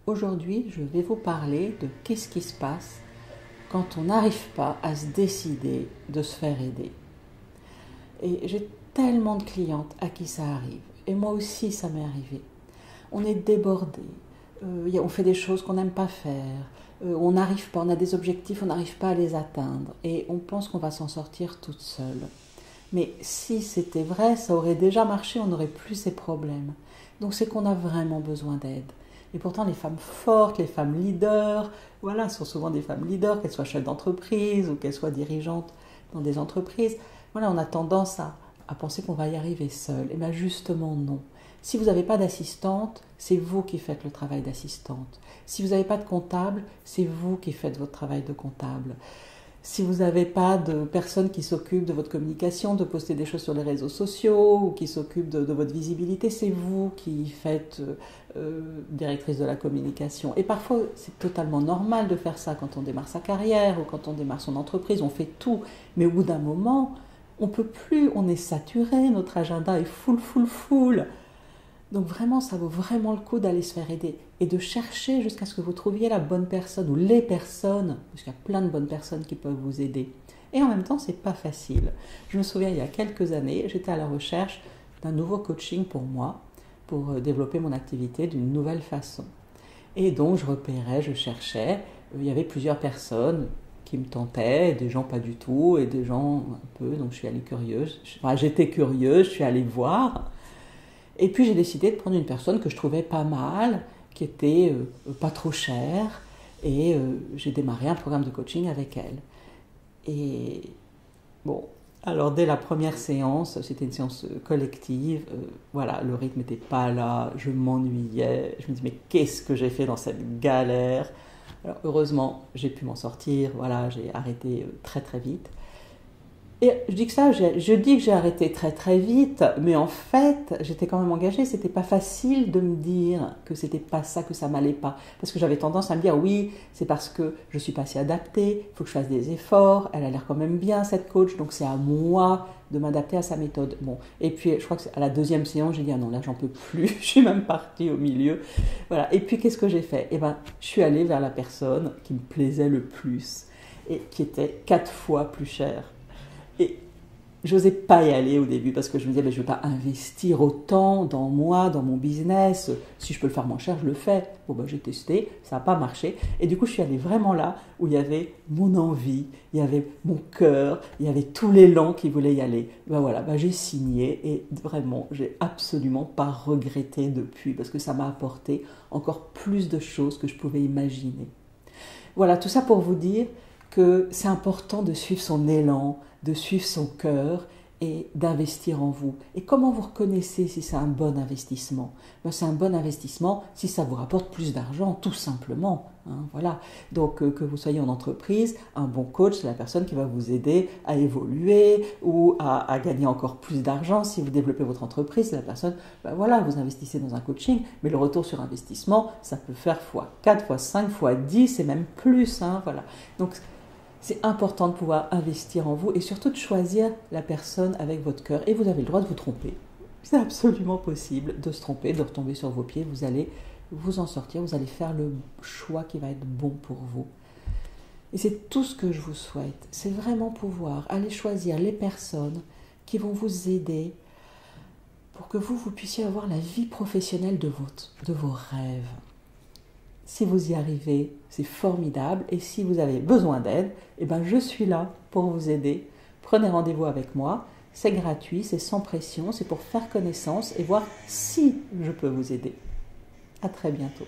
Aujourd'hui, je vais vous parler de qu'est-ce qui se passe quand on n'arrive pas à se décider de se faire aider. Et j'ai tellement de clientes à qui ça arrive. Et moi aussi, ça m'est arrivé. On est débordé, on fait des choses qu'on n'aime pas faire, on n'arrive pas, on a des objectifs, on n'arrive pas à les atteindre. Et on pense qu'on va s'en sortir toute seule. Mais si c'était vrai, ça aurait déjà marché, on n'aurait plus ces problèmes. Donc c'est qu'on a vraiment besoin d'aide. Et pourtant, les femmes fortes, les femmes leaders, voilà, sont souvent des femmes leaders, qu'elles soient chefs d'entreprise ou qu'elles soient dirigeantes dans des entreprises. Voilà, on a tendance à penser qu'on va y arriver seul. Et bien justement, non. Si vous n'avez pas d'assistante, c'est vous qui faites le travail d'assistante. Si vous n'avez pas de comptable, c'est vous qui faites votre travail de comptable. Si vous n'avez pas de personne qui s'occupe de votre communication, de poster des choses sur les réseaux sociaux ou qui s'occupe de votre visibilité, c'est vous qui faites directrice de la communication. Et parfois, c'est totalement normal de faire ça quand on démarre sa carrière ou quand on démarre son entreprise, on fait tout. Mais au bout d'un moment, on ne peut plus, on est saturé, notre agenda est full. Donc vraiment, ça vaut vraiment le coup d'aller se faire aider et de chercher jusqu'à ce que vous trouviez la bonne personne ou les personnes, parce qu'il y a plein de bonnes personnes qui peuvent vous aider. Et en même temps, c'est pas facile. Je me souviens, il y a quelques années, j'étais à la recherche d'un nouveau coaching pour moi, pour développer mon activité d'une nouvelle façon. Et donc, je repérais, je cherchais, il y avait plusieurs personnes qui me tentaient, des gens pas du tout, et des gens un peu, donc je suis allée curieuse. J'étais curieuse, je suis allée voir. Et puis j'ai décidé de prendre une personne que je trouvais pas mal, qui était pas trop chère, et j'ai démarré un programme de coaching avec elle. Et bon, alors dès la première séance, c'était une séance collective, voilà, le rythme n'était pas là, je m'ennuyais, je me disais mais qu'est-ce que j'ai fait dans cette galère? Alors heureusement, j'ai pu m'en sortir, voilà, j'ai arrêté très vite. Et je dis que j'ai arrêté très vite, mais en fait, j'étais quand même engagée. C'était pas facile de me dire que c'était pas ça, que ça m'allait pas. Parce que j'avais tendance à me dire, oui, c'est parce que je suis pas assez adaptée, il faut que je fasse des efforts, elle a l'air quand même bien, cette coach, donc c'est à moi de m'adapter à sa méthode. Bon. Et puis, je crois que à la deuxième séance, j'ai dit, ah non, là, j'en peux plus, je suis même partie au milieu. Voilà. Et puis, qu'est-ce que j'ai fait? Eh ben, je suis allée vers la personne qui me plaisait le plus et qui était 4 fois plus chère. Et j'osais pas y aller au début parce que je me disais, je ne vais pas investir autant dans moi, dans mon business. Si je peux le faire moins cher, je le fais. Bon, j'ai testé, ça n'a pas marché. Et du coup, je suis allée vraiment là où il y avait mon envie, il y avait mon cœur, il y avait tout l'élan qui voulait y aller. J'ai signé et vraiment, j'ai absolument pas regretté depuis parce que ça m'a apporté encore plus de choses que je pouvais imaginer. Voilà, tout ça pour vous dire que c'est important de suivre son élan, de suivre son cœur et d'investir en vous. Et comment vous reconnaissez si c'est un bon investissement? C'est un bon investissement si ça vous rapporte plus d'argent, tout simplement. Voilà. Donc que vous soyez en entreprise, un bon coach, c'est la personne qui va vous aider à évoluer ou à gagner encore plus d'argent. Si vous développez votre entreprise, c'est la personne, vous investissez dans un coaching, mais le retour sur investissement, ça peut faire x4, x5, x10 et même plus. Voilà. Donc c'est important de pouvoir investir en vous et surtout de choisir la personne avec votre cœur. Et vous avez le droit de vous tromper. C'est absolument possible de se tromper, de retomber sur vos pieds. Vous allez vous en sortir, vous allez faire le choix qui va être bon pour vous. Et c'est tout ce que je vous souhaite. C'est vraiment pouvoir aller choisir les personnes qui vont vous aider pour que vous puissiez avoir la vie professionnelle de vos rêves. Si vous y arrivez, c'est formidable. Et si vous avez besoin d'aide, je suis là pour vous aider. Prenez rendez-vous avec moi. C'est gratuit, c'est sans pression, c'est pour faire connaissance et voir si je peux vous aider. À très bientôt.